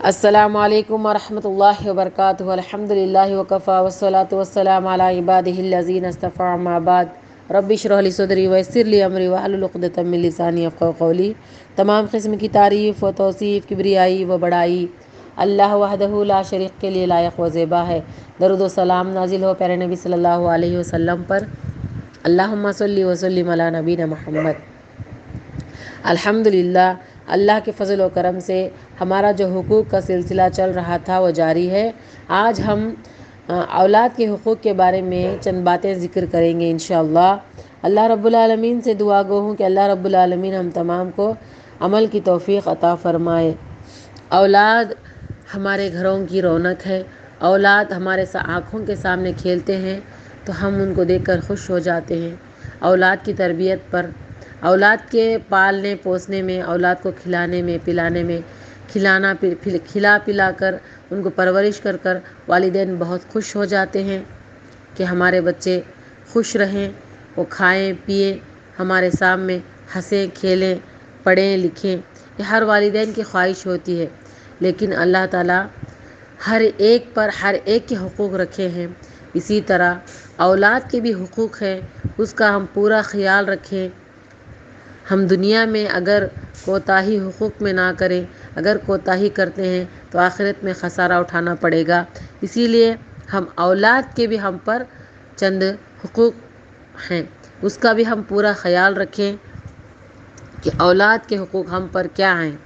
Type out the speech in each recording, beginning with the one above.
السلام علیکم ورحمۃ اللہ وبرکاتہ الحمد للہ وکفیٰ والصلاۃ والسلام علی عبادہ الذین اصطفیٰ اما بعد رب اشرح لی صدری ویسر لی امری واحلل عقدۃ من لسانی یفقہوا قولی۔ تمام قسم کی تعریف و توصیف، کبریائی و بڑائی اللہ وحدہ لا شریک کے لیے لائق و زیبا ہے۔ درود و سلام نازل ہو پیارے نبی صلی اللہ علیہ وسلم پر۔ اللہم صلی وسلم علی نبینا محمد۔ الحمدللہ، اللہ کے فضل و کرم سے ہمارا جو حقوق کا سلسلہ چل رہا تھا وہ جاری ہے۔ آج ہم اولاد کے حقوق کے بارے میں چند باتیں ذکر کریں گے انشاءاللہ۔ اللہ رب العالمین سے دعا گو ہوں کہ اللہ رب العالمین ہم تمام کو عمل کی توفیق عطا فرمائے۔ اولاد ہمارے گھروں کی رونق ہے۔ اولاد ہمارے آنکھوں کے سامنے کھیلتے ہیں تو ہم ان کو دیکھ کر خوش ہو جاتے ہیں۔ اولاد کی تربیت پر، اولاد کے پالنے پوسنے میں، اولاد کو کھلانے میں پلانے میں، کھلا پلا کر ان کو پرورش کر کر والدین بہت خوش ہو جاتے ہیں کہ ہمارے بچے خوش رہیں، وہ کھائیں پیئیں، ہمارے سامنے ہنسیں کھیلیں، پڑھیں لکھیں۔ یہ ہر والدین کی خواہش ہوتی ہے، لیکن اللہ تعالیٰ ہر ایک پر ہر ایک کے حقوق رکھے ہیں۔ اسی طرح اولاد کے بھی حقوق ہیں، اس کا ہم پورا خیال رکھیں۔ ہم دنیا میں اگر کوتاہی حقوق میں نہ کریں، اگر کوتاہی کرتے ہیں تو آخرت میں خسارہ اٹھانا پڑے گا۔ اسی لیے ہم اولاد کے بھی ہم پر چند حقوق ہیں، اس کا بھی ہم پورا خیال رکھیں کہ اولاد کے حقوق ہم پر کیا ہیں۔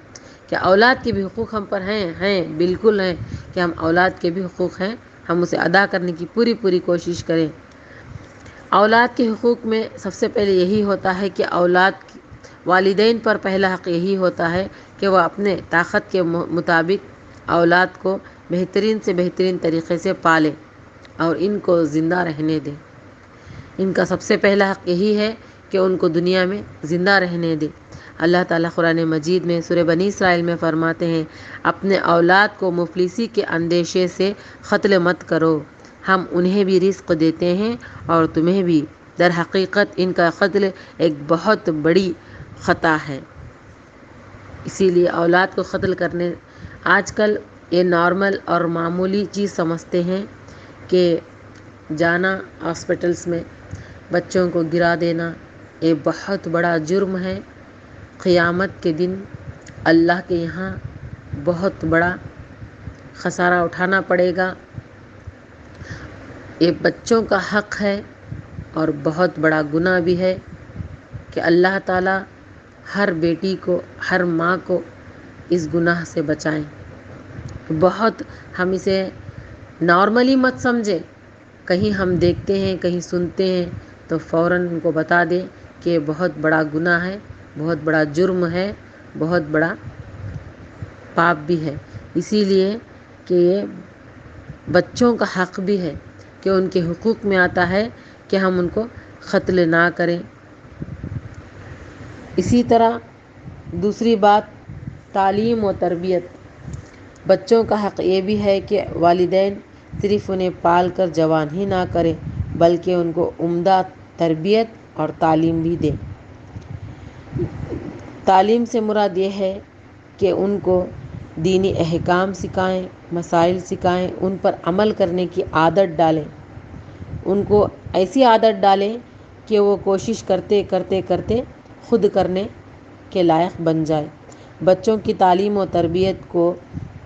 کیا اولاد کے بھی حقوق ہم پر ہیں بالکل ہیں کہ ہم اولاد کے بھی حقوق ہیں، ہم اسے ادا کرنے کی پوری کوشش کریں۔ اولاد کے حقوق میں سب سے پہلے یہی ہوتا ہے کہ والدین پر پہلا حق یہی ہوتا ہے کہ وہ اپنے طاقت کے مطابق اولاد کو بہترین سے بہترین طریقے سے پالیں اور ان کو زندہ رہنے دیں۔ ان کا سب سے پہلا حق یہی ہے کہ ان کو دنیا میں زندہ رہنے دیں۔ اللہ تعالیٰ قرآن مجید میں سورہ بنی اسرائیل میں فرماتے ہیں، اپنے اولاد کو مفلسی کے اندیشے سے قتل مت کرو، ہم انہیں بھی رزق دیتے ہیں اور تمہیں بھی۔ در حقیقت ان کا قتل ایک بہت بڑی خطا ہے۔ اسی لیے اولاد کو قتل کرنے آج کل یہ نارمل اور معمولی چیز سمجھتے ہیں کہ جانا ہاسپٹلس میں بچوں کو گرا دینا یہ بہت بڑا جرم ہے۔ قیامت کے دن اللہ کے یہاں بہت بڑا خسارہ اٹھانا پڑے گا۔ یہ بچوں کا حق ہے اور بہت بڑا گناہ بھی ہے کہ اللہ تعالیٰ ہر بیٹی کو، ہر ماں کو اس گناہ سے بچائیں۔ بہت ہم اسے نارملی مت سمجھیں، کہیں ہم دیکھتے ہیں کہیں سنتے ہیں تو فوراً ان کو بتا دیں کہ یہ بہت بڑا گناہ ہے، بہت بڑا جرم ہے، بہت بڑا پاپ بھی ہے۔ اسی لیے کہ یہ بچوں کا حق بھی ہے کہ ان کے حقوق میں آتا ہے کہ ہم ان کو قتل نہ کریں۔ اسی طرح دوسری بات تعلیم و تربیت۔ بچوں کا حق یہ بھی ہے کہ والدین صرف انہیں پال کر جوان ہی نہ کریں بلکہ ان کو عمدہ تربیت اور تعلیم بھی دیں۔ تعلیم سے مراد یہ ہے کہ ان کو دینی احکام سکھائیں، مسائل سکھائیں، ان پر عمل کرنے کی عادت ڈالیں۔ ان کو ایسی عادت ڈالیں کہ وہ کوشش کرتے کرتے کرتے خود کرنے کے لائق بن جائے۔ بچوں کی تعلیم و تربیت کو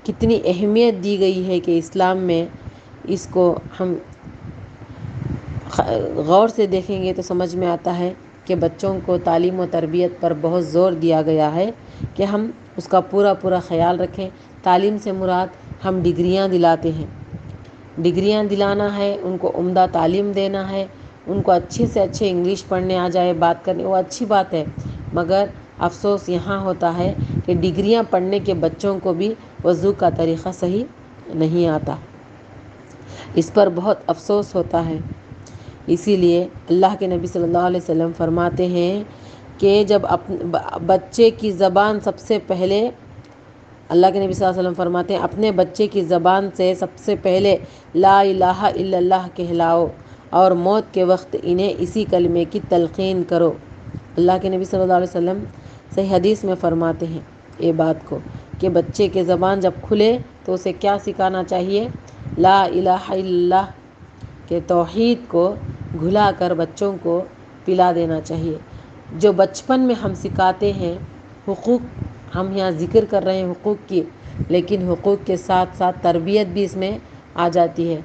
کتنی اہمیت دی گئی ہے کہ اسلام میں اس کو ہم غور سے دیکھیں گے تو سمجھ میں آتا ہے کہ بچوں کو تعلیم و تربیت پر بہت زور دیا گیا ہے کہ ہم اس کا پورا خیال رکھیں۔ تعلیم سے مراد ہم ڈگریاں دلاتے ہیں، ڈگریاں دلانا ہے، ان کو عمدہ تعلیم دینا ہے، ان کو اچھے سے اچھے انگلش پڑھنے آ جائے، بات کرنے، وہ اچھی بات ہے، مگر افسوس یہاں ہوتا ہے کہ ڈگریاں پڑھنے کے بچوں کو بھی وضو کا طریقہ صحیح نہیں آتا۔ اس پر بہت افسوس ہوتا ہے۔ اسی لیے اللہ کے نبی صلی اللہ علیہ وسلم فرماتے ہیں کہ جب بچے کی زبان سب سے پہلے، اللہ کے نبی صلی اللہ علیہ وسلم فرماتے ہیں اپنے بچے کی زبان سے سب سے پہلے لا الہ الا اللہ کہلاؤ اور موت کے وقت انہیں اسی کلمے کی تلقین کرو۔ اللہ کے نبی صلی اللہ علیہ وسلم صحیح حدیث میں فرماتے ہیں یہ بات کو کہ بچے کے زبان جب کھلے تو اسے کیا سکھانا چاہیے؟ لا الہ الا اللہ کہ توحید کو گھلا کر بچوں کو پلا دینا چاہیے۔ جو بچپن میں ہم سکھاتے ہیں حقوق، ہم یہاں ذکر کر رہے ہیں حقوق کی، لیکن حقوق کے ساتھ ساتھ تربیت بھی اس میں آ جاتی ہے۔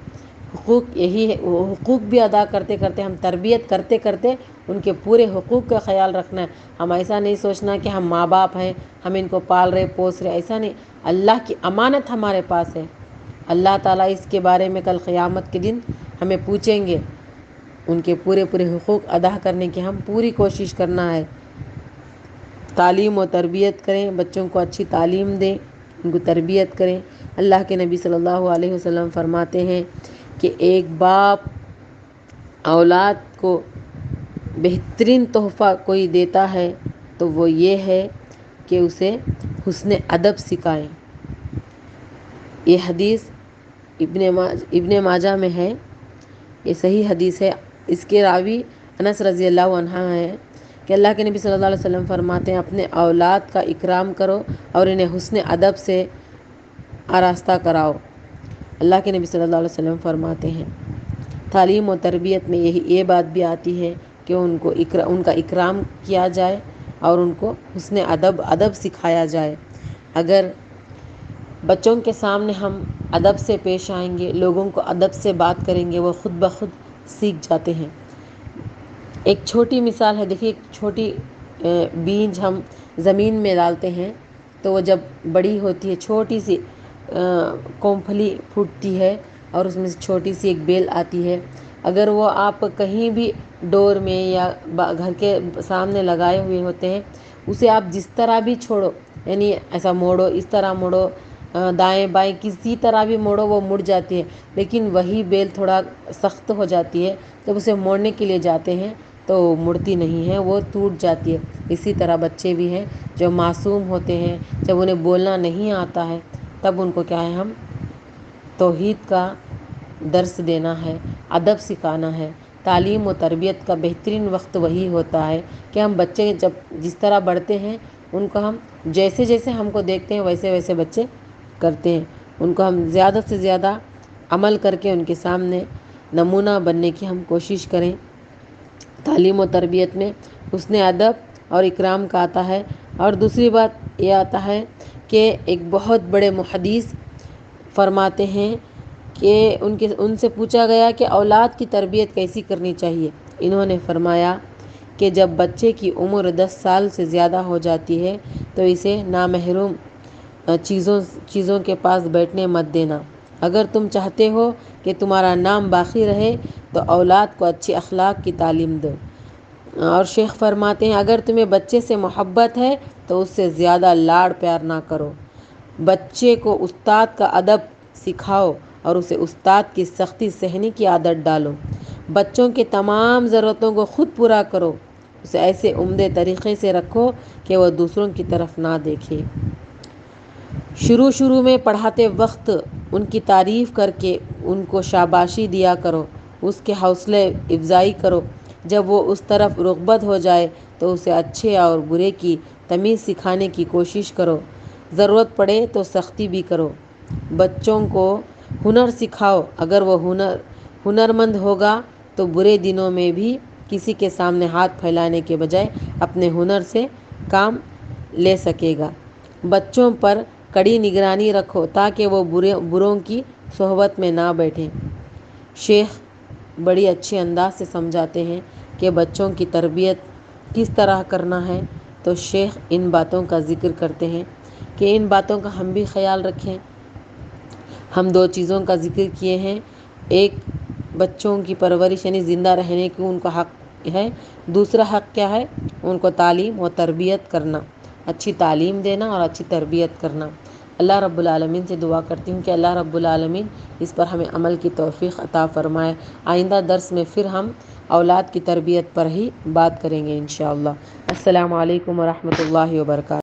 حقوق یہی ہے، وہ حقوق بھی ادا کرتے کرتے ہم تربیت کرتے کرتے ان کے پورے حقوق کا خیال رکھنا ہے۔ ہم ایسا نہیں سوچنا کہ ہم ماں باپ ہیں، ہم ان کو پال رہے پوس رہے، ایسا نہیں۔ اللہ کی امانت ہمارے پاس ہے، اللہ تعالیٰ اس کے بارے میں کل قیامت کے دن ہمیں پوچھیں گے۔ ان کے پورے حقوق ادا کرنے کی ہم پوری کوشش کرنا ہے۔ تعلیم و تربیت کریں، بچوں کو اچھی تعلیم دیں، ان کو تربیت کریں۔ اللہ کے نبی صلی اللہ علیہ وسلم فرماتے ہیں کہ ایک باپ اولاد کو بہترین تحفہ کوئی دیتا ہے تو وہ یہ ہے کہ اسے حسن ادب سکھائیں۔ یہ حدیث ابن ماجہ میں ہے، یہ صحیح حدیث ہے۔ اس کے راوی انس رضی اللہ عنہ ہیں کہ اللہ کے نبی صلی اللہ علیہ وسلم فرماتے ہیں اپنے اولاد کا اکرام کرو اور انہیں حسن ادب سے آراستہ کراؤ۔ اللہ کے نبی صلی اللہ علیہ وسلم فرماتے ہیں تعلیم و تربیت میں یہ بات بھی آتی ہے کہ ان کا اکرام کیا جائے اور ان کو حسن ادب سکھایا جائے۔ اگر بچوں کے سامنے ہم ادب سے پیش آئیں گے، لوگوں کو ادب سے بات کریں گے، وہ خود بخود سیکھ جاتے ہیں۔ ایک چھوٹی مثال ہے، دیکھیے ایک چھوٹی بیج ہم زمین میں ڈالتے ہیں تو وہ جب بڑی ہوتی ہے، چھوٹی سی کونپھلی پھوٹتی ہے اور اس میں سے چھوٹی سی ایک بیل آتی ہے۔ اگر وہ آپ کہیں بھی ڈور میں یا گھر کے سامنے لگائے ہوئے ہوتے ہیں، اسے آپ جس طرح بھی چھوڑو، یعنی ایسا موڑو، اس طرح موڑو، دائیں بائیں کسی طرح بھی موڑو وہ مڑ جاتی ہے، لیکن وہی بیل تھوڑا سخت ہو جاتی ہے، جب اسے موڑنے کے لیے جاتے ہیں تو مڑتی نہیں ہے، وہ ٹوٹ جاتی ہے۔ اسی طرح بچے بھی ہیں جو معصوم ہوتے ہیں، جب انہیں بولنا نہیں آتا ہے تب ان کو کیا ہے، ہم توحید کا درس دینا ہے، ادب سکھانا ہے۔ تعلیم و تربیت کا بہترین وقت وہی ہوتا ہے کہ ہم بچے جب جس طرح بڑھتے ہیں ان کو ہم جیسے جیسے ہم کو دیکھتے ہیں ویسے ویسے بچے کرتے ہیں، ان کو ہم زیادہ سے زیادہ عمل کر کے ان کے سامنے نمونہ بننے کی ہم کوشش کریں۔ تعلیم و تربیت میں حسن ادب اور اکرام کا آتا ہے۔ اور دوسری بات یہ آتا ہے کہ ایک بہت بڑے محدث فرماتے ہیں کہ ان سے پوچھا گیا کہ اولاد کی تربیت کیسی کرنی چاہیے؟ انہوں نے فرمایا کہ جب بچے کی عمر 10 سال سے زیادہ ہو جاتی ہے تو اسے نامحرم چیزوں کے پاس بیٹھنے مت دینا۔ اگر تم چاہتے ہو کہ تمہارا نام باقی رہے تو اولاد کو اچھی اخلاق کی تعلیم دو۔ اور شیخ فرماتے ہیں اگر تمہیں بچے سے محبت ہے تو اس سے زیادہ لاڑ پیار نہ کرو۔ بچے کو استاد کا ادب سکھاؤ اور اسے استاد کی سختی سہنے کی عادت ڈالو۔ بچوں کے تمام ضرورتوں کو خود پورا کرو، اسے ایسے عمدے طریقے سے رکھو کہ وہ دوسروں کی طرف نہ دیکھے۔ شروع میں پڑھاتے وقت ان کی تعریف کر کے ان کو شاباشی دیا کرو، اس کے حوصلے افزائی کرو۔ جب وہ اس طرف رغبت ہو جائے تو اسے اچھے اور برے کی تمیز سکھانے کی کوشش کرو، ضرورت پڑے تو سختی بھی کرو۔ بچوں کو ہنر سکھاؤ، اگر وہ ہنرمند ہوگا تو برے دنوں میں بھی کسی کے سامنے ہاتھ پھیلانے کے بجائے اپنے ہنر سے کام لے سکے گا۔ بچوں پر کڑی نگرانی رکھو تاکہ وہ بروں کی صحبت میں نہ بیٹھیں۔ شیخ بڑی اچھے انداز سے سمجھاتے ہیں کہ بچوں کی تربیت کس طرح کرنا ہے، تو شیخ ان باتوں کا ذکر کرتے ہیں کہ ان باتوں کا ہم بھی خیال رکھیں۔ ہم 2 چیزوں کا ذکر کیے ہیں، ایک بچوں کی پرورش یعنی زندہ رہنے کی ان کا حق ہے، دوسرا حق کیا ہے، ان کو تعلیم و تربیت کرنا، اچھی تعلیم دینا اور اچھی تربیت کرنا۔ اللہ رب العالمین سے دعا کرتی ہوں کہ اللہ رب العالمین اس پر ہمیں عمل کی توفیق عطا فرمائے۔ آئندہ درس میں پھر ہم اولاد کی تربیت پر ہی بات کریں گے انشاءاللہ۔ السلام علیکم ورحمۃ اللہ وبرکاتہ۔